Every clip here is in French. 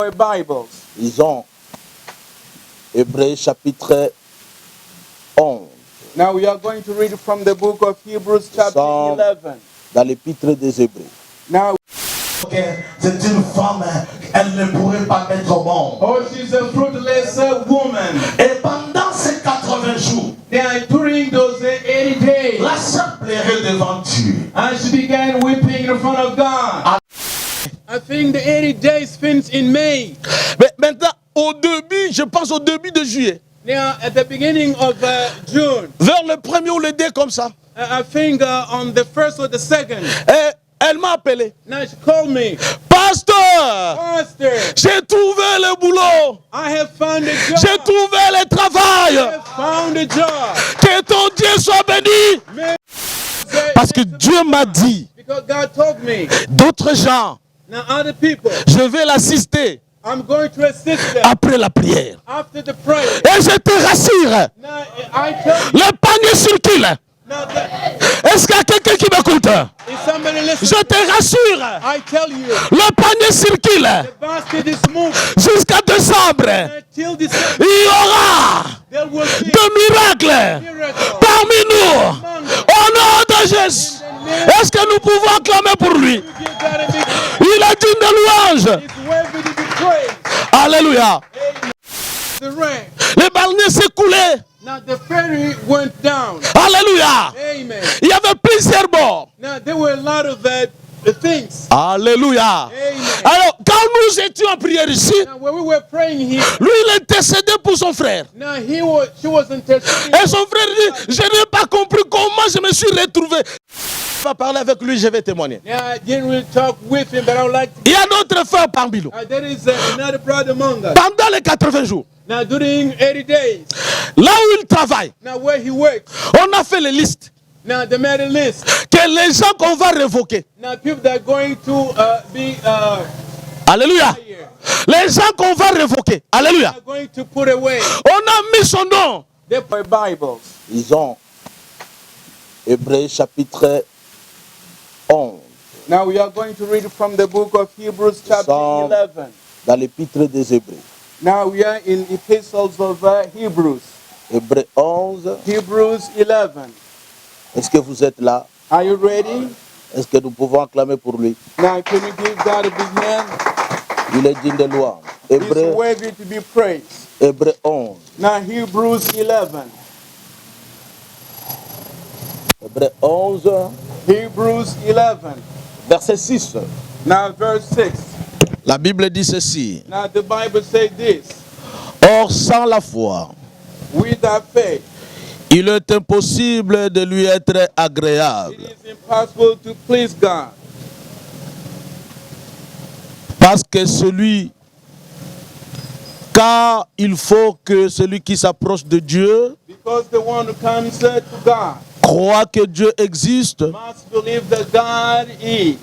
Bibles. Ils ont Hébreux chapitre 11. Now we are going to read from the book of Hebrews chapter 11. Dans l'épître des Hébreux. Now, c'est une femme, elle ne pourrait pas mettre au monde. oh, she's a fruitless woman. Et pendant ces 80 jours, During those 80 days, la sœur pleurait devant Dieu. and she began weeping in front of God. I think the 80 days finished in May. Mais maintenant, au début, je pense au début de juillet. Now, at the beginning of June, Vers le premier ou le 2 comme ça. I think on the 1st or the 2nd, Et elle m'a appelé. now she called me. Pasteur, Pastor, j'ai trouvé le boulot. I have found a job. J'ai trouvé le I travail. have found a job. Que ton Dieu soit béni. Man, Parce que Dieu m'a dit, because God told me, d'autres gens, now other people, je vais l'assister I'm going to assist them après la prière. after the prayer. Et je te rassure, Now I tell you, le panier circule. now Est-ce qu'il y a quelqu'un qui m'écoute? is somebody listening? Je te rassure, I tell you, le panier circule the basket is moving jusqu'à décembre. until December. Il y aura There will be des miracles miracle. parmi nous. Au nom de Jésus. Est-ce que nous pouvons acclamer pour lui? You gotta be Il a dit de louanges. It's worthy to be praised. Alléluia. The rain. Le balai s'est coulé. Now the ferry went down. Alléluia. Amen. Il y avait plusieurs morts. Now there were a lot of things. Alléluia. Amen. Alors, quand nous étions en prière ici, Now when we were praying here, lui, il intercédait pour son frère. now she was interceding. Et son frère dit, je n'ai pas compris comment je me suis retrouvé. Je vais parler avec lui, je vais témoigner. Now I didn't really talk with him, but I would like to. Il y a d'autres frères parmi nous. There is another brother among us. Pendant les 80 jours, Now during 80 days, là où il travaille, now where he works, on a fait les listes now they made a list. que les gens qu'on va révoquer. Now people that are going to be Alléluia. here, Les gens qu'on va révoquer. Alléluia. are going to put away. On a mis son nom. They put Bibles. Ils ont Hébreux chapitre 11. Now we are going to read from the book of Hebrews chapter Psalm. 11. Dans l'épître des Hébreux. Now we are in epistles of Hebrews. Hébreux 11. Hebrews 11. Est-ce que vous êtes là? Are you ready? Est-ce que nous pouvons acclamer pour lui? Now can you give God a big hand? Il est digne de louange. He's Hébreux, worthy to be praised. Hébreux 11. Now Hebrews 11. Hébreux 11, Hebrews 11. verset 6. Now verse 6. La Bible dit ceci. Now the Bible says this. Or, sans la foi, Without faith, il est impossible de lui être it agréable. is impossible to please God. Parce que car il faut que celui qui s'approche de Dieu Because the one who comes to God croit que Dieu existe must believe that God is.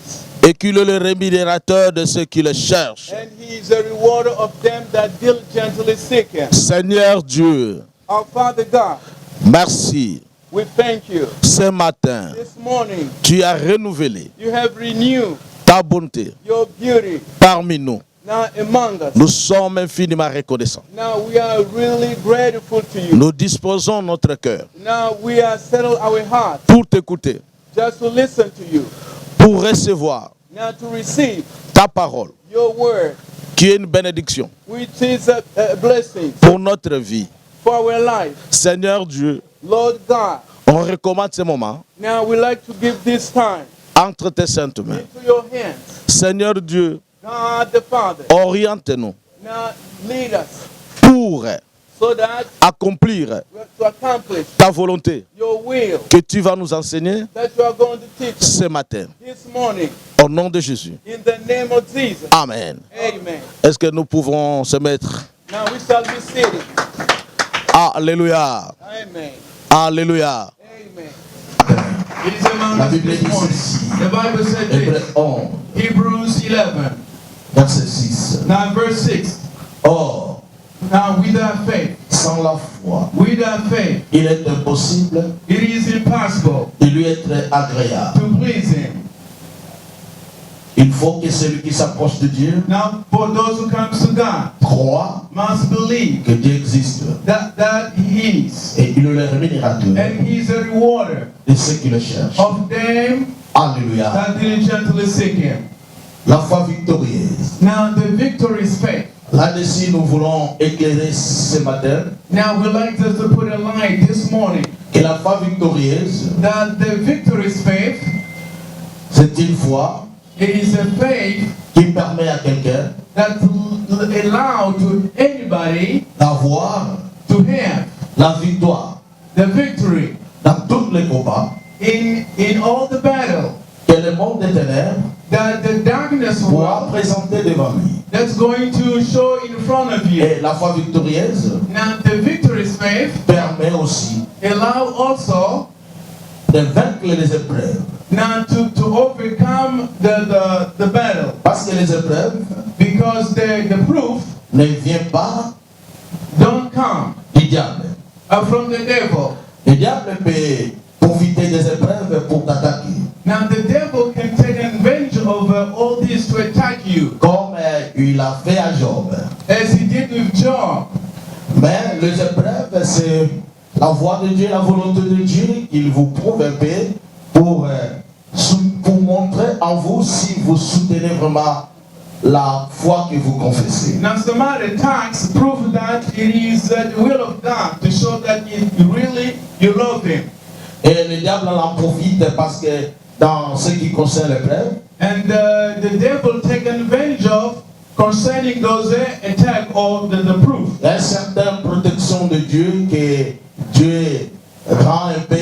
et qu'il est le rémunérateur de ceux qui le cherchent. And he is a rewarder of them that diligently seek him. Seigneur Dieu, Our Father God, merci. we thank you. Ce matin, This morning, tu as renouvelé you have renewed ta bonté your beauty parmi nous. now among us. Nous sommes infiniment reconnaissants. Now we are really grateful to you. Nous disposons notre cœur Now we are settled our heart pour t'écouter, just to listen to you. pour recevoir Now to receive ta parole, your word, qui est une bénédiction which is a blessing pour notre vie. for our life. Seigneur Dieu, Lord God, on recommande ce moment now we like to give this time entre tes saintes mains. into your hands. Seigneur Dieu, God the Father, oriente-nous now lead us pour so that accomplir to accomplish ta volonté your will que tu vas nous enseigner that you are going to teach us ce matin. this morning Au nom de Jésus. in the name of Jesus. Amen. Amen. Est-ce que nous pouvons se mettre? Now we shall be seated. Alléluia. Amen. Alléluia. Amen. It is among La us Bible this dit morning. ceci. The Bible said Hébreux this. 11, Hebrews 11. verset 6. Now verse 6. Or, Now without faith, sans la foi, without faith, il est impossible it is impossible de lui être agréable. to please him. Il faut que celui qui s'approche de Dieu Now, for those who comes to God, croit must believe que Dieu existe. that He is, Et il est le rémunérateur and He is a rewarder de ceux qui le cherchent. of them Alléluia. that diligently seek Him. La foi victorieuse. Now, the victory is faith. Là-dessus, nous voulons éclairer ce matin Now, we'd like us to put a light this morning que la foi victorieuse, that the victory is faith. c'est une foi It is a faith qui permet à quelqu'un that allow to anybody d'avoir to have la victoire the victory dans tous les combats in all the battle que le monde des ténèbres that the darkness pourra world présenter devant lui. that's going to show in front of you. Et la foi victorieuse Now, the victory's faith permet aussi allow also de vaincre les épreuves. now to overcome the battle, Parce que les épreuves because the proof ne viennent pas don't come du diable. from the devil. Le diable peut profiter des épreuves pour t'attaquer. Now, the devil can take advantage of all this to attack you, Comme il a fait à Job. as he did with Job. Mais les épreuves, c'est la voie de Dieu, la volonté de Dieu qu'il vous prouve un peu pour montrer en vous si vous soutenez vraiment la foi que vous confessez. Now, some other attacks prove that it is the will of God to show that you love Him. Et le diable en profite parce que dans ce qui concerne l'épreuve, And the devil take advantage of concerning those attack or the proof. il y a une certaine protection de Dieu que Dieu rend un peu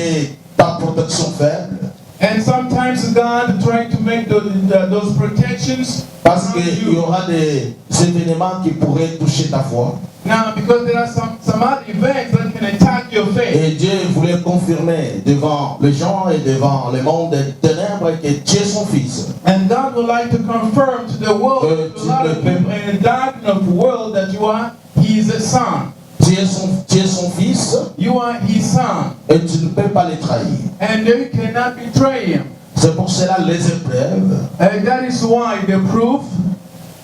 ta protection faible. And sometimes God trying to make those protections Parce around qu'il y you. aura des événements qui pourraient toucher ta foi. Now, because there are some other events that can attack your faith. Et Dieu voulait confirmer devant les gens et devant le monde des ténèbres que Dieu est son Fils. And God would like to confirm to the world, to a lot of people in the darkness of the world, that you are His son. Tu es son Fils You are His son. et tu ne peux pas le trahir. And you cannot betray Him. C'est pour cela les épreuves And that is why the proof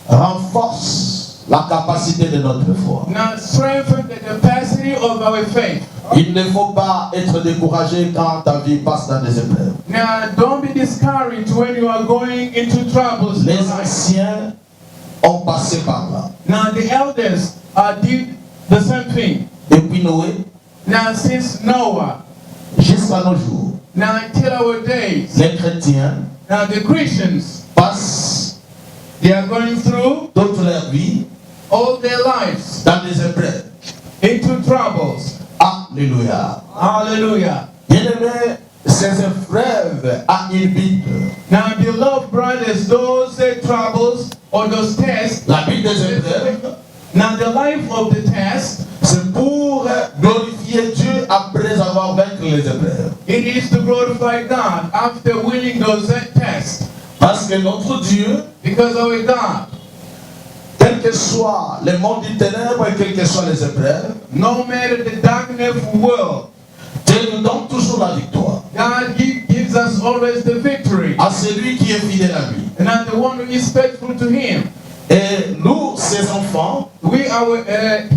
renforcent la capacité de notre foi. now strengthen the capacity of our faith. Il ne faut pas être découragé quand ta vie passe dans des épreuves. Now, don't be discouraged when you are going into troubles in Les life. anciens ont passé par là. Now, the elders did the same thing. Depuis Noé Now, since Noah, jusqu'à nos jours, now until our days, les chrétiens now the Christians, passent they are going through toute leur vie all their lives dans des épreuves. into troubles. Alléluia. Hallelujah. Bien-aimés, ces épreuves à une but. Now, beloved brothers, those troubles or those tests, La but des épreuves, now the life of the test, c'est pour glorifier Dieu après avoir vaincu les épreuves. it is to glorify God after winning those tests. Parce que notre Dieu, Because our God, quel que soit le monde du ténèbre et quelles que soient les épreuves, no matter the darkness world, Dieu nous donne toujours la victoire. God gives us always the victory. À celui qui est fidèle à lui. And not the one who is faithful to Him. Et nous, ses enfants, We are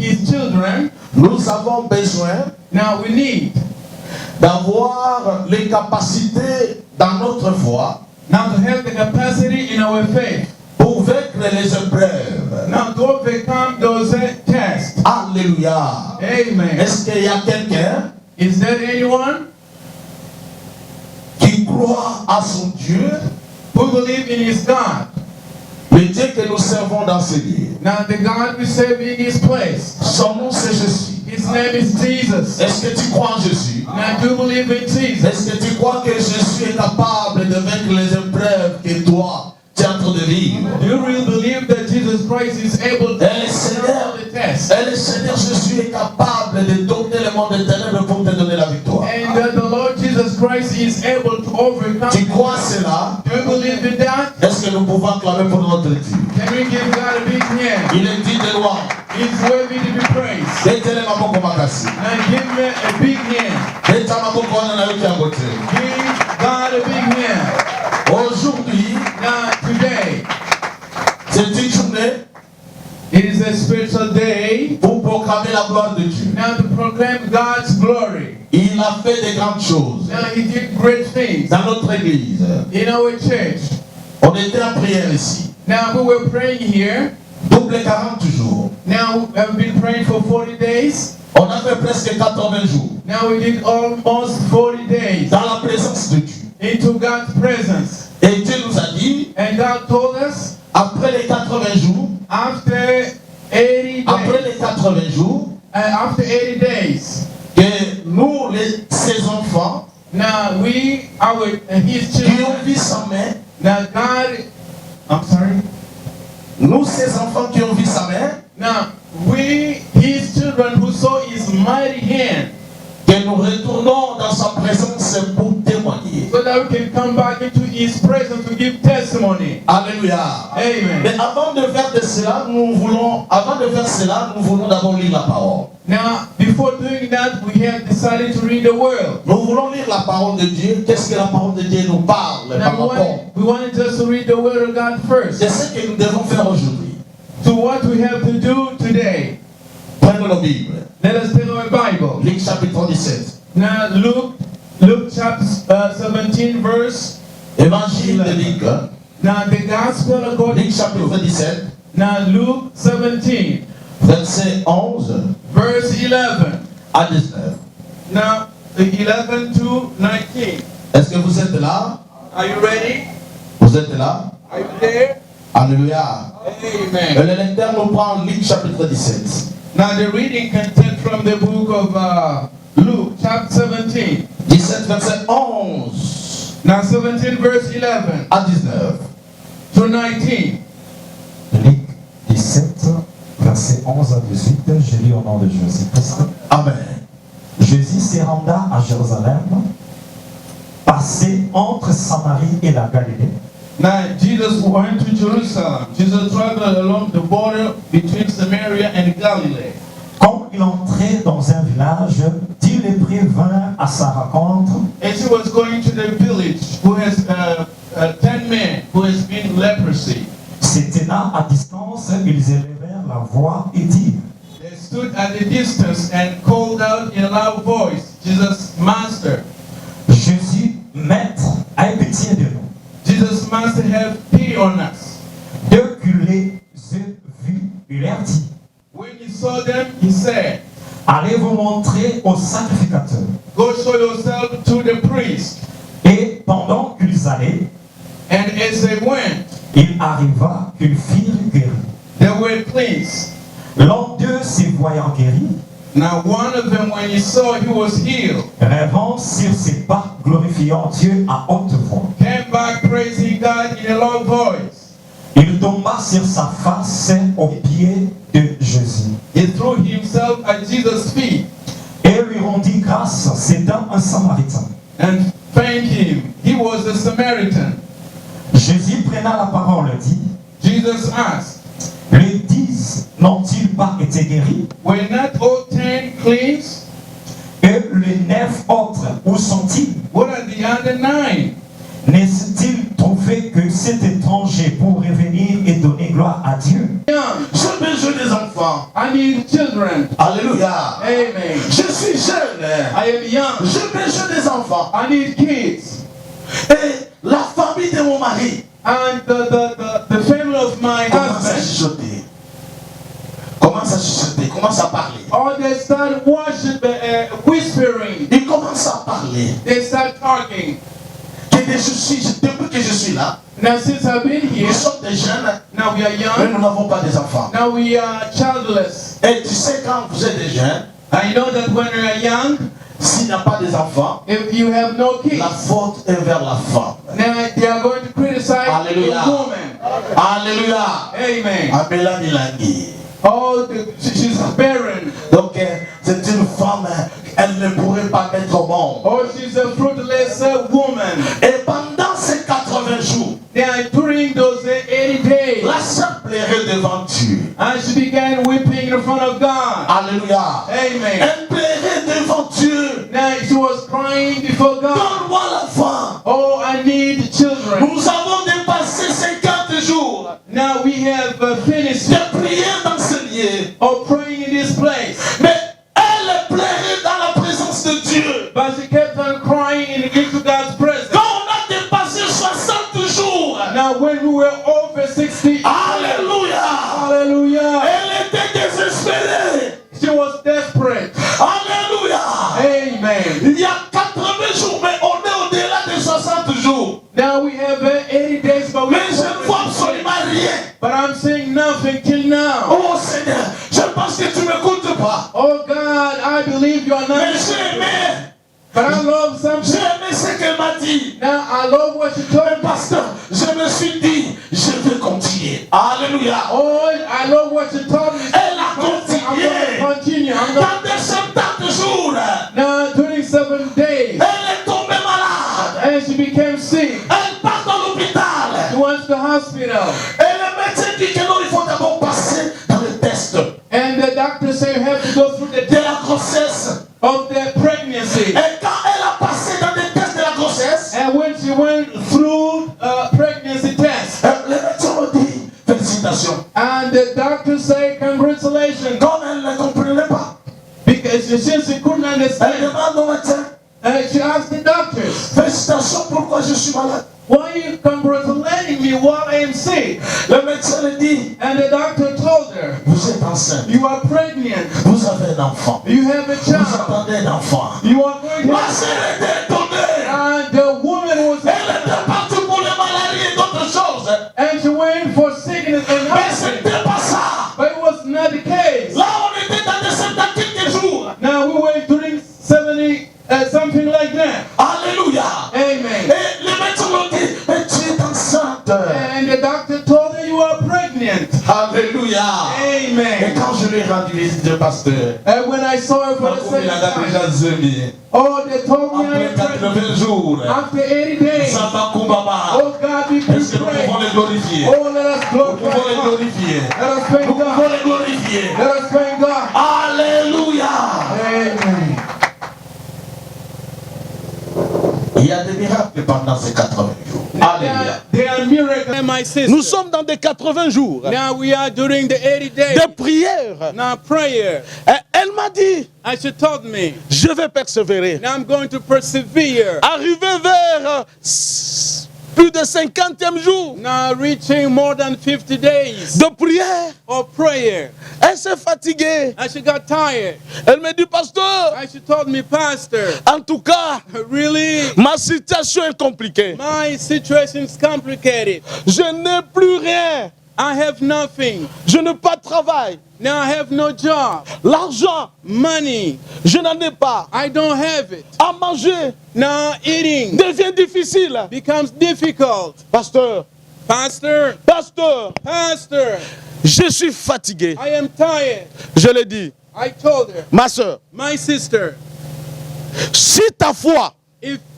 His children. nous avons besoin Now we need d'avoir les capacités dans notre foi now to have the capacity in our faith. pour vaincre les épreuves. Now to overcome those tests. Alléluia. Amen. Est-ce qu'il y a quelqu'un Is there anyone qui croit à son Dieu, who believes in His God? le Dieu que nous servons dans ce lieu? Now the God we serve in His place. Son nom c'est Jésus. His name is Jesus. Est-ce que tu crois en Jésus? Now do you believe in Jesus? Est-ce que tu crois que Jésus est capable de vaincre les épreuves que toi tu es en train de vivre? Do you really believe that Jesus Christ is able to Et le Seigneur, overcome the test? et le Seigneur Jésus est capable de donner le monde des ténèbres pour te donner la victoire. And the Lord Jesus Christ is able to overcome. Tu crois cela? Do you believe in that? Est-ce que nous pouvons acclamer pour notre Dieu? Can we give God a big hand? Il est dit de loin. He's worthy to be praised. Détele maboko makasi. And give me a big hand. Deta maboko wana na yoki yango te. Give God a big hand. Aujourd'hui, Now today, It is a special day pour proclamer la gloire de Dieu. now to proclaim God's glory. Il a fait des grandes choses Now He did great things dans notre église. in our church. On était en prière ici. Now we were praying here. Double 40 jours. Now we have been praying for 40 days. On a fait presque 80 jours Now we did almost 40 days dans la présence de Dieu. into God's presence. Et Dieu nous a dit, And God told us après les 80 jours, after 80 après days, les 80 jours, after 80 days, que nous, ses enfants, now we, His qui ont children, vu sa main, now God, I'm sorry, nous, ses enfants qui ont vu sa main, now we, His children who saw His mighty hand, que nous retournons dans sa présence pour témoigner. so that we can come back into His presence to give testimony. Alléluia. Amen. Mais avant de faire cela, nous voulons d'abord lire la parole. Now, before doing that, we have decided to read the Word. Nous voulons lire la parole de Dieu. Qu'est-ce que la parole de Dieu nous parle par Now, rapport? we wanted just to read the Word of God first. C'est ce que nous devons faire aujourd'hui. To what we have to do today. Prenons nos Bibles. Let us take our Bible. Luc chapitre 17. Now, Luke chapter 17, verse. Évangile de Luc. Now, the Gospel according Luc chapitre 17. Now, Luke 17, Verset 11 verse 11. à 19. Now, 11 to 19. Est-ce que vous êtes là? Are you ready? Vous êtes là? Are you there? Alléluia. Amen. Le lecteur nous prend Luc chapitre 17. Now, the reading contained from the book of Luke, chapter 17. 17 verset 11 Now, 17, verse 11 à 19. to 19. Luc 17, versets 11 à 18, je lis au nom de Jésus-Christ. Amen. Jésus se renda à Jérusalem, passé entre Samarie et la Galilée. Now, Jesus went to Jerusalem. Jesus traveled along the border between Samaria and Galilee. Quand il entrait dans un village, 10 lépreux vinrent à sa rencontre. As he was going to the village, who has 10 men who has been leprosy. Se tenant à distance, ils élevèrent la voix et dirent: They stood at a distance and called out in a loud voice, Jesus, Master. Jésus, Maître, aie pitié de nous. Jesus, Master, have pity on us. Dès qu'il les eut vus, il leur dit: When he saw them, he said, allez vous montrer au sacrificateur. Go show yourself to the priest. Et pendant qu'ils allaient, And as they went, il arriva qu'ils furent guéris. they were cleansed. L'un d'eux, se voyant guéri, Now one of them, when he saw he was healed, rêvant sur ses pas, glorifiant Dieu à haute voix, came back praising God in a loud voice. il tomba sur sa face aux pieds de Jésus He threw himself at Jesus' feet et lui rendit grâce. C'était un Samaritain. and thanked him. He was a Samaritan. Jésus prenant la parole dit: Jesus asked, les 10 n'ont-ils pas été guéris? were not all 10 cleansed? Et les 9 autres, où sont-ils? What are the other 9? N'est-il trouvé que cet étranger pour revenir et donner gloire à Dieu? Young, J'ai besoin des enfants. I need children. Alléluia. Amen. Je suis jeune. I am young. J'ai besoin des enfants. I need kids. Et la famille de mon mari And the family of my commence à husband, chuchoter. Commence à chuchoter. Commence à parler. or they start whispering. Il commence à parler. They start talking. Depuis que je suis là, Now since I've been here, nous sommes des jeunes, now we are mais young. nous n'avons pas des enfants. Now we are childless. Et tu sais, quand vous êtes des jeunes, I know that when you are young, s'il n'y a pas des enfants, if you have no kids, la faute est vers la femme. now they are going to criticize Hallelujah. the woman. Alléluia. Amen. Abela Milani. Oh, she's barren. Donc, c'est une femme, elle ne pourrait pas mettre au monde. Oh, she's a fruitless woman. Et pendant ces 80 jours, During those 80 days, la sœur plairait devant Dieu. and she began weeping in front of God. Alléluia. Amen. Elle plairait devant Dieu. Now she was crying before God. Donne-moi l'enfant. Oh, I need children. Nous avons dépassé 50 jours Now we have finished de prier dans prier. or praying in this place. Mais elle pleurait dans la présence de Dieu. But she kept on crying into God's presence. Quand on a dépassé 60 jours, Now when we were over 60, alléluia, hallelujah, elle était désespérée. she was desperate. Alléluia. Amen. Il y a 80 jours, mais on est au-delà des 60 jours. Now we have 80 days, but we Mais je ne vois absolument rien. But I'm saying nothing till now. Oh Seigneur, je pense que tu ne m'écoutes pas. Oh God, I believe you are Mais not. j'ai aimé, But I love j'ai something. aimé ce qu'elle m'a dit. Now I love what you told Mais me. pasteur, je me suis dit, je vais continuer. Alléluia. Oh, I love what you told me. Elle a I'm going continué. to continue. I'm going Dans des 70 jours, now 27 days. elle est tombée malade. And she became sick. Elle part dans l'hôpital. She went to the hospital. Et le médecin dit que non, il faut d'abord passer dans le test And the doctor said you have to go through the de test la grossesse. of the pregnancy. Et quand elle a passé dans les tests de la grossesse, And when she went through pregnancy test, le médecin me dit félicitations. and the doctor said congratulations, Comme elle ne comprenait pas, because since she couldn't elle understand, demande au médecin she asked the doctors, félicitations, pourquoi je suis malade. why are you congratulating me while I am sick? Le médecin lui dit, And the doctor told her, vous êtes enceinte, you are pregnant, vous avez un enfant, you have a vous child, attendez un enfant. you are going to Ma have. sœur était étonnée. And the woman was, Elle était partie pour les maladies et d'autres choses. and she went for sickness and Mais hospital. c'était pas ça. But it was not the case. Là, on était dans des 70 jours. Now we were doing 70, something like that. Alléluia. Amen. Et le médecin me dit, mais tu es enceinte. And the doctor told her you are pregnant. Alléluia. Et Amen. quand je lui ai rendu visite de pasteur, And when I saw her for the il a second déjà time, zemi. oh, they told me I Après am pregnant. 80 jours, After 80 days, Samba Kumbaba. oh God, we Est-ce que nous pouvons pray. les glorifier? Oh, let us Nous pouvons les glorify God. glorifier. Let us thank Nous pouvons God. les glorifier. Let us thank God. Alléluia. Amen. Il y a des miracles pendant ces 80 jours. Alléluia. There are miracles. My sister. Nous sommes dans des 80 jours Now we are during the 80 days. de prière. Now prayer. Et elle m'a dit, And she told me, je vais persévérer. now I'm going to persevere. Arrivé vers plus de 50e jour Now reaching more than 50 days de prière, of prayer. elle s'est fatiguée. And she got tired. Elle me dit, pasteur, And she told me, Pastor, en tout cas, really, ma situation est compliquée. my situation is complicated. Je n'ai plus rien. I have nothing. Je n'ai pas de travail. Now I have no job. L'argent, Money, je n'en ai pas. I don't have it. À manger Now eating devient difficile. becomes difficult. Pasteur, Pastor, pasteur, Pastor, je suis fatigué. I am tired. Je l'ai dit, I told her, ma soeur, my sister, si ta foi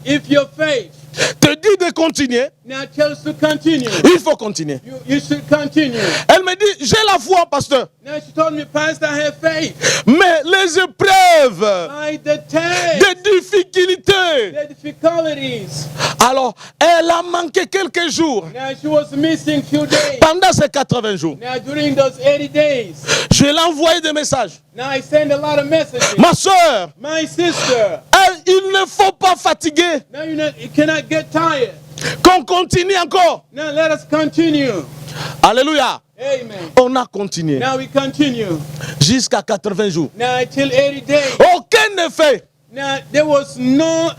if your faith te dit de continuer, now tells to continue, il faut continuer. you should continue. Elle me dit, j'ai la foi, pasteur, Now she told me, Pastor, I have faith. mais les épreuves, By the test, des difficultés. the difficulties. Alors, elle a manqué quelques jours. Now she was missing few days. Pendant ces 80 jours, Now during those 80 days, je lui ai envoyé des messages. now I send a lot of messages. Ma soeur, My sister, il ne faut pas fatiguer. now you cannot get tired. Qu'on continue encore. Now let us continue. Alléluia. Amen. On a continué Now we continue. jusqu'à 80 jours. Now till 80 days. Aucun effet. Now there was no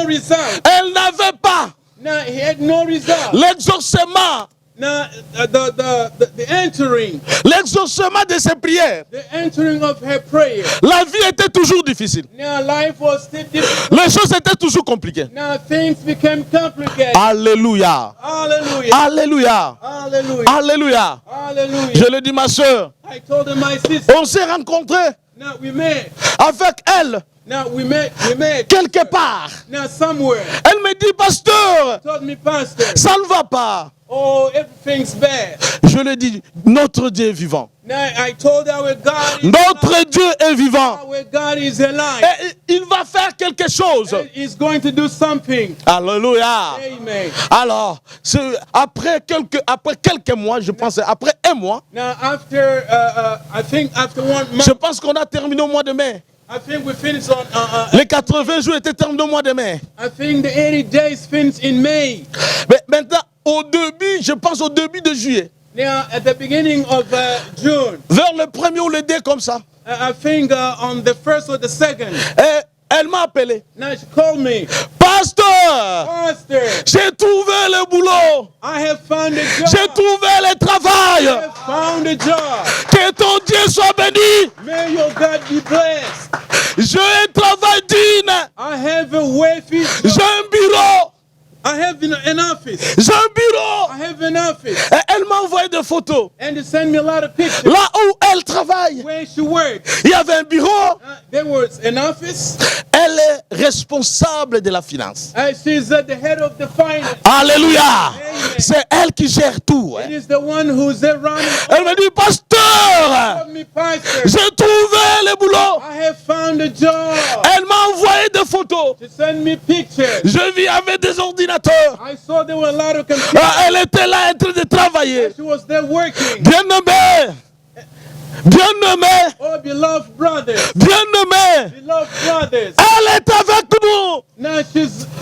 result. Elle n'avait pas Now he had no result. l'exaucement. Now the entering, L'exaucement de ses prières. the entering of her prayer. La vie était toujours difficile. Now life was still difficult. Les choses étaient toujours compliquées. Now things became complicated. Alléluia. Hallelujah. Alléluia. Hallelujah. Alléluia. Hallelujah. Je le dis, ma soeur. I told her, my sister. On s'est rencontrés Now we met. avec elle Now we met. quelque part. Now somewhere. Elle me dit, pasteur, Told me, Pastor, ça ne va pas. oh, everything's bad. Je le dis, notre Dieu est vivant. Now I told our God is Notre alive. Dieu est vivant. Our God is alive. Et il va faire quelque chose. And he's going to do something. Alléluia. Amen. Alors, après quelques mois, je pense, après un mois, Now after, I think after 1 month, je pense qu'on a terminé au mois de mai. I think we finished on, Les 80 jours étaient terminés au mois de mai. I think the 80 days finished in May. Mais maintenant, au début, je pense au début de juillet, Now at the beginning of June, vers le 1er ou le 2 comme ça, I think on the 1st or the 2nd, et elle m'a appelé. now she called me, Pasteur, Pastor, j'ai trouvé le boulot. I have found a job. J'ai trouvé le I travail. have found a job. Que ton Dieu soit béni. May your God be blessed. J'ai un travail digne. I have a wealthy J'ai job. un bureau. I have an office. J'ai un bureau. I have an office. Et elle m'a envoyé des photos. And they send me a lot of pictures Là où elle travaille, where she works. il y avait un bureau. There was an office. Elle est responsable de la finance. She's at the head of the finance. Alléluia. C'est elle qui gère tout. It is the one who's there running. Elle me dit, pasteur, Tell me, Pastor, j'ai trouvé le boulot. I have found a job. Elle m'a envoyé des photos. She sent me pictures. Je vis avec des ordinateurs. I saw there were a lot of computers. Elle était là en train de travailler. She was there working. Bien-aimé, bien-aimé, Oh, beloved brothers, bien-aimé, beloved brothers. elle est avec nous Now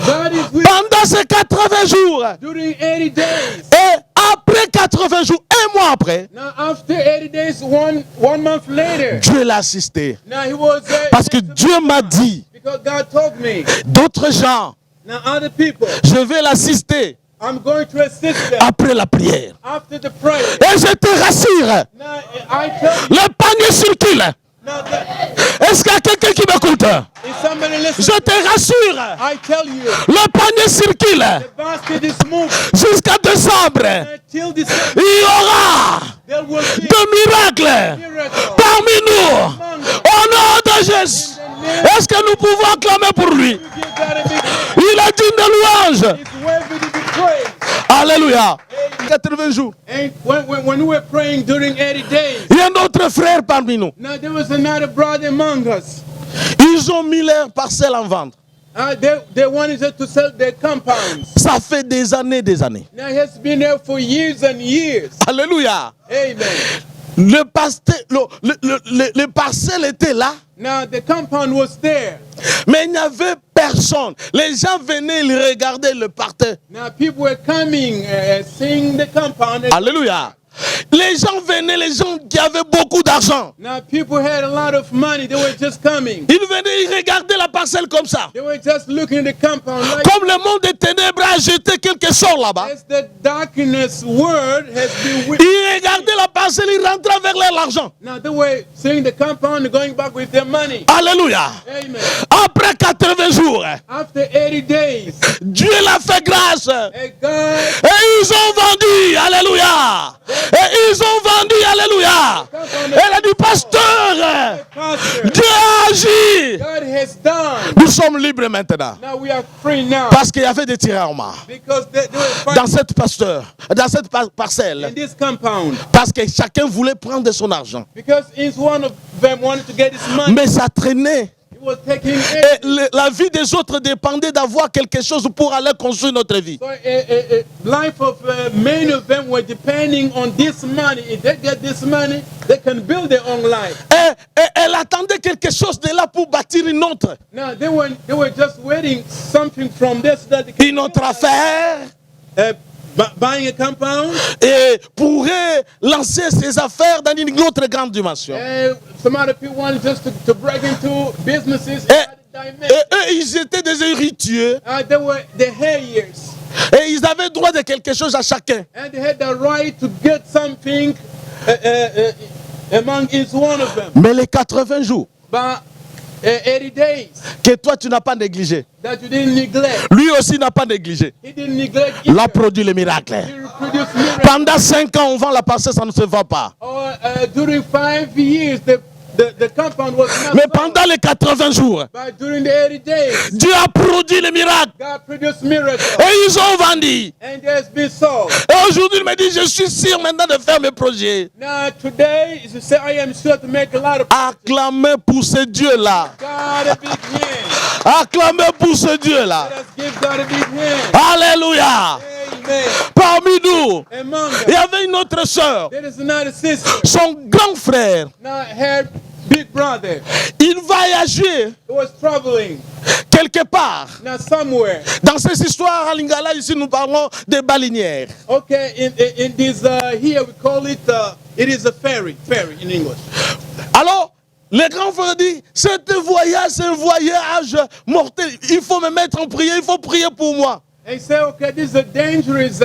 God is with pendant ces 80 jours. during 80 days. Et après 80 jours, un mois après, Now after 80 days, one month later, Dieu l'a assisté. now he was Parce que Dieu m'a dit, because God told me, d'autres gens, now other people, je vais l'assister I'm going to assist them après la prière. after the prayer. Et je te rassure, Now I tell you, le panier circule. now Est-ce qu'il y a quelqu'un qui m'écoute? is somebody listening? Je te rassure, I tell you, le panier circule the basket is moving jusqu'à décembre. until December. Il y aura There will be de miracles miracle parmi nous. Au nom de Jésus. Est-ce que nous pouvons acclamer pour lui? Give God a big hand. Il est digne de louange. It's worthy to be praised. Alléluia. 80 jours. And when we were praying during 80 days, Il y a un autre frère parmi nous. now there was another brother among us. Ils ont mis leurs parcelles en vente. They wanted to sell their compounds. Ça fait des années, des années. Now he has been there for years and years. Alléluia. Amen. Le parcelle était là, Now the compound was there. mais il n'y avait personne. Les gens venaient, ils regardaient le parterre. Now people were coming, seeing the compound. Alléluia. Les gens venaient, les gens qui avaient beaucoup d'argent. Now people had a lot of money. They were just coming. Ils venaient, ils regardaient la parcelle comme ça. They were just looking at the compound. Like Comme le monde des ténèbres a jeté quelque chose là-bas. as the darkness word has been with. Ils regardaient la parcelle, ils rentraient avec leur argent. Now they were seeing the compound and going back with their money. Alléluia. Amen. Après 80 jours, After 80 days, Dieu l'a fait grâce. and God, Et ils ont vendu. Alléluia. Et ils ont vendu. Alléluia. Elle a dit, pasteur, Pastor, Dieu a agi. God has done. Nous sommes libres maintenant. Now we are free now. Parce qu'il y avait des tiraillements Because they were dans fighting dans cette parcelle. in this compound. Parce que chacun voulait prendre son argent. Because each one of them wanted to get his money. Mais ça traînait. He was taking Et it. la vie des autres dépendait d'avoir quelque chose pour aller construire notre vie. So life of many of them were depending on this money. If they get this money, they can build their own life. Et elle attendait quelque chose de là pour bâtir une autre. Now they were just waiting something from this that they can Une autre affaire. buying a compound. Et pourrait lancer ses affaires dans une autre grande dimension. Some other people wanted just to break into businesses. Et, in other dimensions. et eux, ils étaient des héritiers. They were the heirs. Et ils avaient droit de quelque chose à chacun. And they had the right to get something among each one of them. Mais les 80 jours But 80 days que toi tu n'as pas négligé, that you didn't neglect. lui aussi n'a pas négligé. He didn't neglect Il a either. produit le miracle. He produced miracles. Pendant 5 ans, on vend la parcelle, ça ne se vend pas. Or during 5 years, the the compound was not Mais sold. pendant les 80 jours, But during the 80 days, Dieu a produit les miracles. God produced miracles. Et ils ont vendu. And there's been sold. Et aujourd'hui, il me dit, je suis sûr maintenant de faire mes projets. Now today, you say, I am sure to make a lot of Acclamez pour ce Dieu-là. God a big hand. Acclamez pour ce Dieu-là. Let us give God a big hand. Alléluia. Amen. Parmi nous, Among il y us, avait une autre sœur. there is another sister. Son grand frère, Now her big brother, il voyageait it was troubling. quelque part. Now somewhere, Dans ces histoires à Lingala, ici nous parlons des baleinières. okay, in this here we call it is a ferry in English. Alors, le grand frère dit, c'est un voyage mortel. Il faut me mettre en prière, il faut prier pour moi. And say, okay, this is a dangerous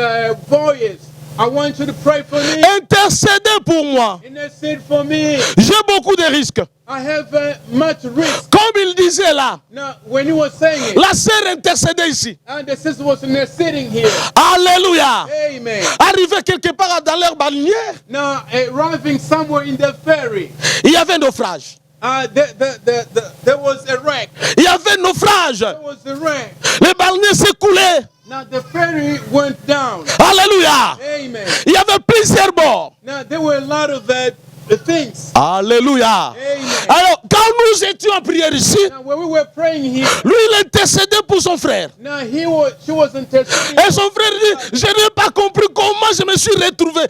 voyage. I want you to pray for me. Intercédez pour moi. Intercede for me. J'ai beaucoup de risques. I have much risk. Comme il disait là, Now, when he was saying it, la sœur intercédait ici. and the sister was in there sitting here. Alléluia. Amen. Arrivé quelque part dans leur balinière, Now, arriving somewhere in the ferry, il y avait un naufrage. there was a wreck. Il y avait un naufrage. There was a wreck. Les baliniers s'écoulaient. Now, the ferry went down. Alléluia. Amen. Il y avait plusieurs morts. Now, there were a lot of things. Alléluia. Amen. Alors, quand nous étions en prière ici, Now, when we were praying here, lui, il intercédait pour son frère. now she was interceding. Et son frère dit, je n'ai pas compris comment je me suis retrouvé.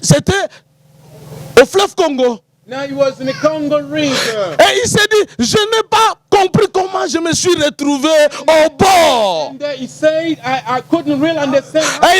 C'était au fleuve Congo. Now, he was in the Congo region. Et il s'est dit, je n'ai pas compris comment je me suis retrouvé au bord. And he said, I couldn't really understand. Et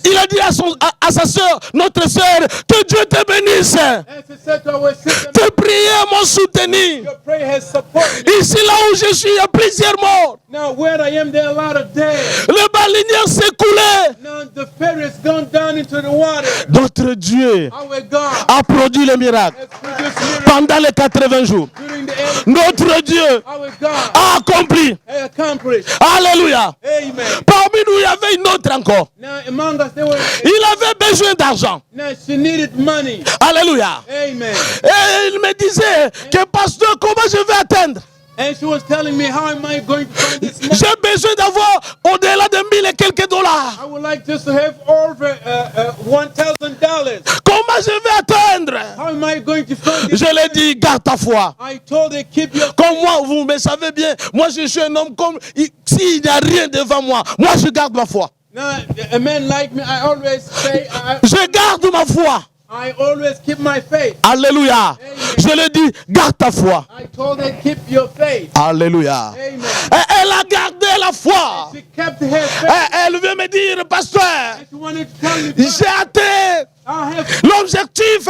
il a dit à sa soeur, notre soeur, que Dieu te bénisse. And she said to our sister, Tes prières m'ont soutenu. your prayer has supported me. Ici, là où je suis, il y a plusieurs morts. Now, where I am, there are a lot of dead. Les balinières s'écoulaient. Now, the ferry has gone down into the water. Notre Dieu Our God a produit le miracle has produced miracles pendant les 80 jours. during the 80 Notre Dieu Our God a accompli. has accomplished. Alléluia. Amen. Parmi nous, il y avait une autre encore. Now, among us, there were. Il avait besoin d'argent. Now, she needed money. Alléluia. Amen. Et il me disait que pasteur, comment je vais atteindre? And she was telling me, how am I going to find this money? J'ai besoin d'avoir au-delà de 1000 et quelques dollars. I would like just to have over $1,000. Comment je vais atteindre? How am I going to find this? Je lui ai dit, garde ta foi. I told her, keep your Comme moi, vous me savez bien, moi je suis un homme comme, s'il n'y a rien devant moi, moi je garde ma foi. Now, a man like me, I always say, Je garde ma foi. I always keep my faith. Alléluia. Je lui ai dit, garde ta foi. I told her, keep your faith. Alléluia. Amen. Et elle a gardé la foi. She kept her faith. Et elle veut me dire, pasteur, And she wanted to tell me, j'ai atteint I have l'objectif.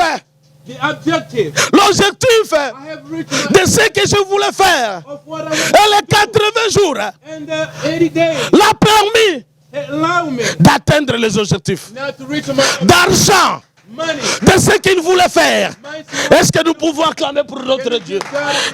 the objective. L'objectif I have reached de ce que je voulais faire. of what I Et want. les 80 jours And 80 days l'a permis allow me d'atteindre les objectifs. now to reach my D'argent, money. de ce qu'il voulait faire. My Est-ce que nous pouvons acclamer pour notre Dieu?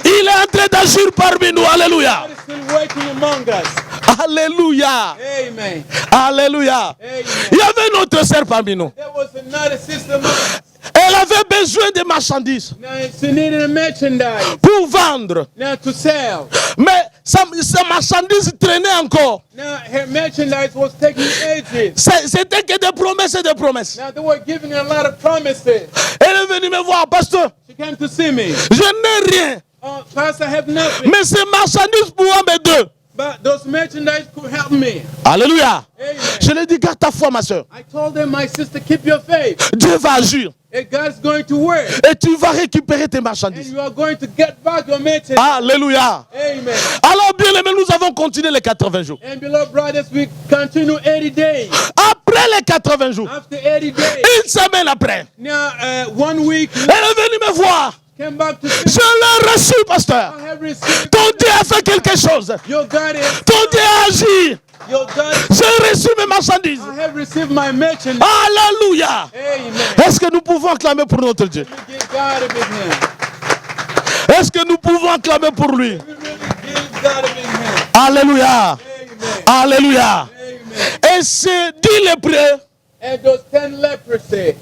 Il est en train d'agir parmi nous. Alléluia. God is still working among us. Alléluia. Amen. Alléluia. Amen. Il y avait une autre sœur parmi nous. There was another sister among us. Elle avait besoin de marchandises Now she needed a merchandise. pour vendre. Now to sell. Mais sa marchandise traînait encore. Now her merchandise was taking ages. C'était que des promesses et des promesses. Now they were giving her a lot of promises. Elle est venue me voir, pasteur. She came to see me. Je n'ai rien. Pastor, I have nothing. Mais ces marchandises pourront m'aider. But those merchandise could help me. Alléluia. Amen. Je lui ai dit, garde ta foi, ma soeur. I told them, my sister, keep your faith. Dieu va agir. And God's going to work. Et tu vas récupérer tes And marchandises. you are going to get back your merchandise. Alléluia. Amen. Alors, bien aimé, nous avons continué les 80 jours. And beloved brothers, we continue 80 days. Après les 80 jours, After 80 days, une semaine après, now 1 week, elle est venue me voir. came back to Je see. l'ai reçu, pasteur. I have received. Ton Dieu a fait quelque chose. Your God is. Ton Dieu a agi. Your God. J'ai reçu mes marchandises. I have received my merchandise. Alléluia. Amen. Est-ce que nous pouvons acclamer pour notre Dieu? We give God a big hand. Est-ce que nous pouvons acclamer pour lui? We really give God a big hand. Alléluia. Amen. Alléluia. Amen. Et ces 10 lépreux And those 10 lepers said,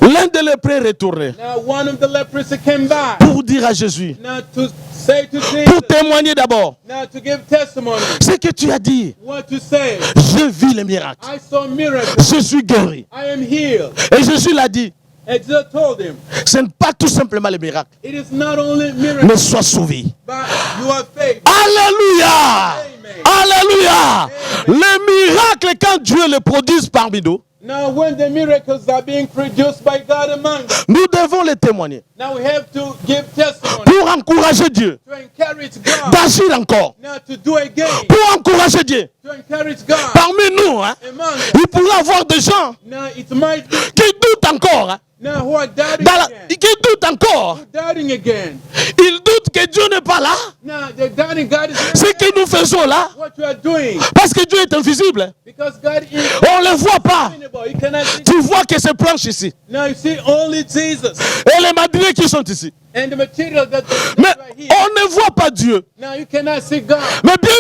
L'un de lépreux est retourné Now one of the lepers came back. pour dire à Jésus, Now to say to Jesus. pour témoigner d'abord, Now to give testimony. ce que tu as dit, What to say? je vis les miracles, I saw miracles. je suis guéri. I am healed. Et Jésus l'a dit, And Jesus told him, ce n'est pas tout simplement les miracles, it is not only miracles, mais sois sauvé. but you have faith. Alléluia! Amen. Alléluia! Les miracles, quand Dieu les produit parmi nous, Now when the miracles are being produced by God among us, nous devons les témoigner now we have to give testimony pour encourager Dieu to encourage God. d'agir encore, Now to do again, pour encourager Dieu. to encourage God Parmi nous, hein, among us. il pourrait y avoir des gens Now it might be qui doutent encore, hein, now who are doubting again. qui doutent encore. Doubting again. Ils doutent que Dieu n'est pas là. Now they're doubting God is Ce not que nous faisons là, what you are doing parce que Dieu est invisible, because God is on ne le voit pas. invisible. You cannot see. Tu vois que ces planches ici Now you see only Jesus et les madriers qui sont ici. and the material that's Mais right here. on ne voit pas Dieu. Now you cannot see God. Mais bien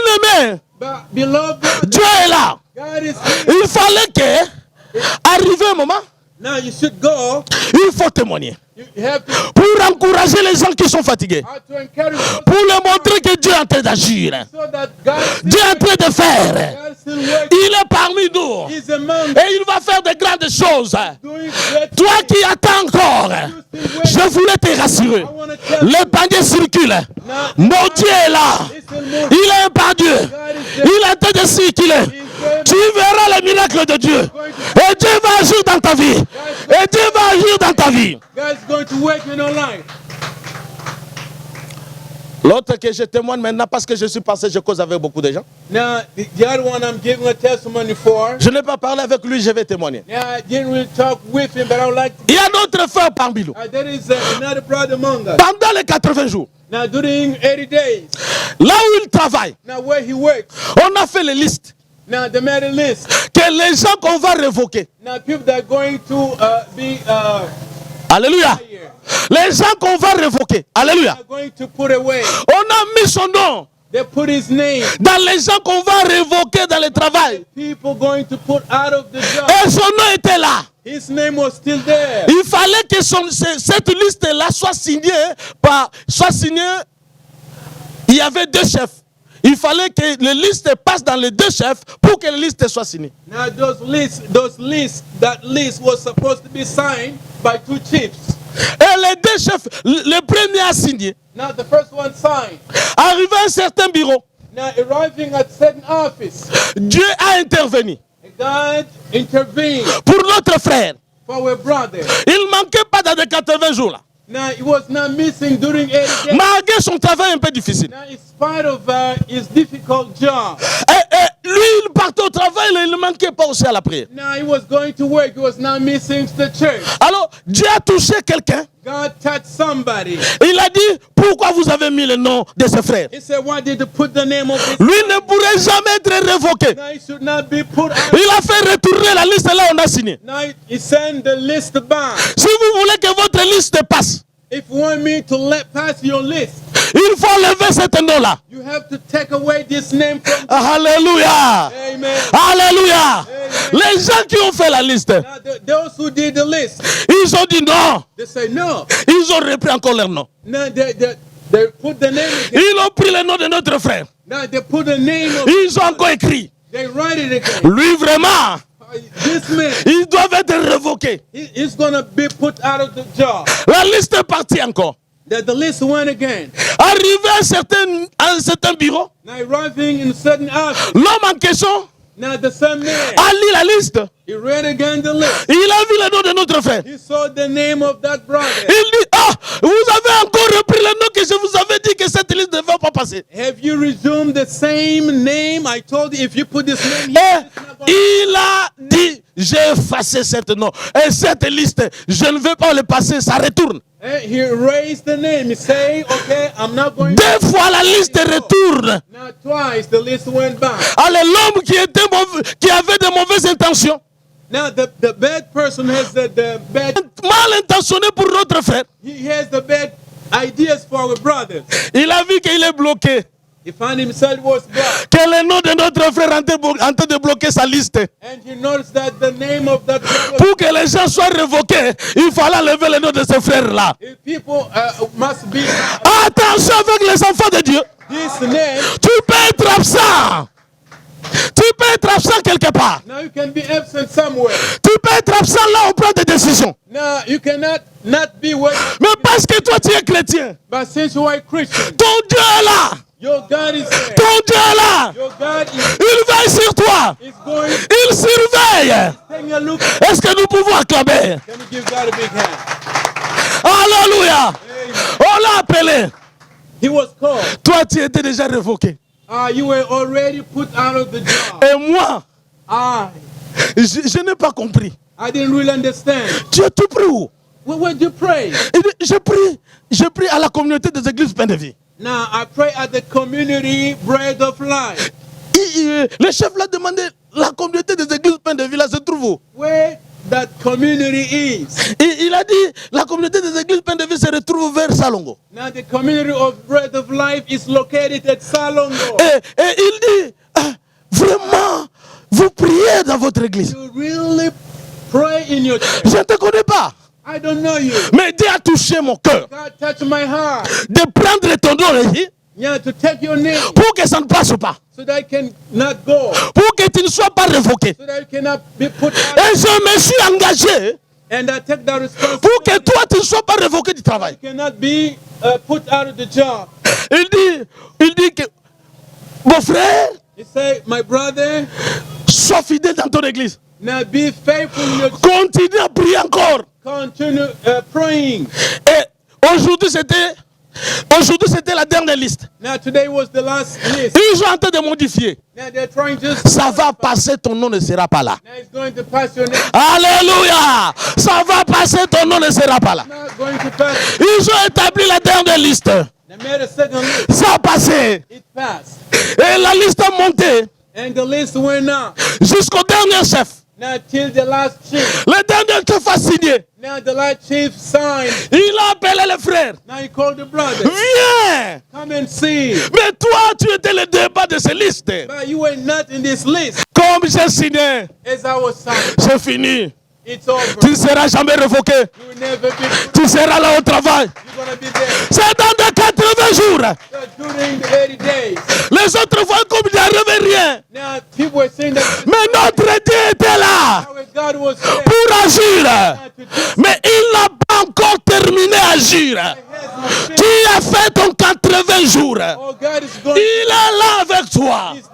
aimé, But beloved, Dieu est là. God is here. Il fallait que, arrivé un moment, Now you should go. il faut témoigner. You have to, Pour encourager les gens qui sont fatigués. to encourage those Pour leur montrer que Dieu est en train d'agir. so that God is Dieu est en train de faire. God is still working. Il est parmi nous. He's among us, Et il va faire de grandes choses. doing great Toi things. qui attends encore, je voulais te rassurer. I want to tell you Le panier circule. now. Mon Dieu est là. He's still moving. Il est un pas Dieu. God is there. Il est en train de circuler. Tu verras les miracles de Dieu. Et Dieu va agir dans ta vie. Et Dieu va agir dans ta vie. God's going to work in your life. L'autre que je témoigne maintenant parce que je suis passé, je cause avec beaucoup de gens. Now, the other one I'm giving a testimony for. Je n'ai pas parlé avec lui, je vais témoigner. Now, I didn't really talk with him, but I would like to. Il y a d'autres frères parmi nous. There is another brother among us. Pendant les 80 jours, Now, during 80 days, là où il travaille, now where he works, on a fait les listes now the made a list. que les gens qu'on va révoquer. Now, people that are going to be Alléluia. Les gens qu'on va révoquer. Alléluia. are going to put away. On a mis son nom They put his name. dans les gens qu'on va révoquer dans le travail. People going to put out of the job. Et son nom était là. His name was still there. Il fallait que cette liste-là soit signée Il y avait deux chefs. Il fallait que les listes passent dans les deux chefs pour que les listes soient signées. Now that list was supposed to be signed by two chiefs. Et les deux chefs, le premier a signé. Now the first one signed. Arrivé à un certain bureau, Now arriving at certain office, Dieu a intervenu God intervened pour notre frère. for our brother. Il ne manquait pas dans les 80 jours là. Now he was not missing during 80 days. Malgré son travail un peu difficile. Now in spite of his difficult job. Et lui, il partait au travail, il ne manquait pas aussi à la prière. Now he was going to work. He was not missing the church. Alors, Dieu a touché quelqu'un. God touched somebody. Il a dit, pourquoi vous avez mis le nom de ce frère? He said, why did you put the name of this? Lui ne pourrait jamais être révoqué. Now he should not be put out. Il a fait retourner la liste là, on a signé. Now he sent the list back. Si vous voulez que votre liste passe, If you want me to let pass your list, il faut enlever ce nom-là. you have to take away this name from. Alléluia. Amen. Alléluia. Les gens qui ont fait la liste, Now those who did the list, ils ont dit non. they say no. Ils ont repris encore leur nom. Now they put the name again. Ils ont pris le nom de notre frère. Now they put the name of. Ils ont encore écrit. They write it again. Lui vraiment, This man, ils doivent être révoqués. he's gonna be put out of the job. La liste est partie encore. The list went again. Arrivé à un certain bureau, Now arriving in a certain office. l'homme en question Now the same man, a lu la liste. he read again the list. Il a vu le nom de notre frère. He saw the name of that brother. Il dit, ah, vous avez encore repris le nom que je vous avais dit que cette liste ne va pas passer. Have you resumed the same name? I told you if you put this name Et here, it's not gonna- il a dit, j'ai effacé cette nom. Et cette liste, je ne vais pas le passer, ça retourne. He raised the name. He say, okay, I'm not going to. Deux fois la liste retourne. Now twice the list went back. Alors l'homme qui avait de mauvaises intentions, Now the bad person has the bad. mal intentionné pour notre frère, He has the bad ideas for our brothers. il a vu qu'il est bloqué. He found himself was blocked. Que le nom de notre frère est en train de bloquer sa liste. And he noticed that the name of that brother, Pour que les gens soient révoqués, il fallait enlever le nom de ce frère-là. if people must be Attention avec les enfants de Dieu. this name. Tu peux être absent. Tu peux être absent quelque part. Now you can be absent somewhere. Tu peux être absent là où on prend des décisions. Now you cannot not be where. Mais parce que toi tu es chrétien, But since you are Christian, ton Dieu est là. your God is there. Ton Dieu est là. Your God Il veille sur toi. is going. Il surveille. Taking a look. Est-ce que nous pouvons acclamer? Can you give God a big hand? Alléluia. On l'a appelé. He was called. Toi tu étais déjà révoqué. You were already put out of the job. Et moi, I je n'ai pas compris. didn't really understand. Tu as tout pris où? Where would you pray? Il dit, j'ai pris à la communauté des églises Pain de Vie. Now I pray at the community Bread of Life. Le chef l'a demandé, la communauté des églises Pain de Vie là se trouve où? Where that community is. Il a dit, la communauté des églises Pain de Vie se retrouve vers Salongo. Now the community of Bread of Life is located at Salongo. Et il dit, vraiment, vous priez dans votre église. You really pray in your church. Je ne te connais pas. I don't know you. Mais Dieu a touché mon cœur God touched my heart. de prendre ton nom ici Yeah, to take your name pour que ça ne passe pas. so that I can not go. Pour que tu ne sois pas révoqué. So that you cannot be put out. Et je me suis engagé And I take that pour que responsibility. toi tu ne sois pas révoqué du travail. You cannot be put out of the job. Il dit que mon frère, He say, my brother, sois fidèle dans ton église. now be faithful in your church. Continue à prier encore. Continue praying. Et aujourd'hui c'était la dernière liste. Now today was the last list. Ils sont en train de modifier. Now they're trying just. Ça va passer, ton nom ne sera pas là. Now it's going to pass your name. Alléluia. Ça va passer, ton nom ne sera pas là. Not going to pass. Ils ont établi la dernière liste. They made a second list. Ça a passé. It passed. Et la liste a monté And the list went up. jusqu'au dernier chef. Now till the last chief. Le dernier chef a signé. Now the last chief signed. Il a appelé les frères. Now he called the brothers. Viens. Come and see. Mais toi, tu étais le débat de ces listes. But you were not in this list. Comme j'ai signé, As I was signing. c'est fini. It's over. Tu ne seras jamais révoqué. You will never be. Tu seras là au travail. You're going to be there. C'est dans les 80 jours. During the 80 days. Les autres fois, comme il n'y arrivait rien. Now people were saying that Mais notre Dieu était là our God was there. pour agir. Mais il n'a pas encore terminé d'agir. Tu as fait ton 80 jours. Oh, God is going. Il est là avec toi. He's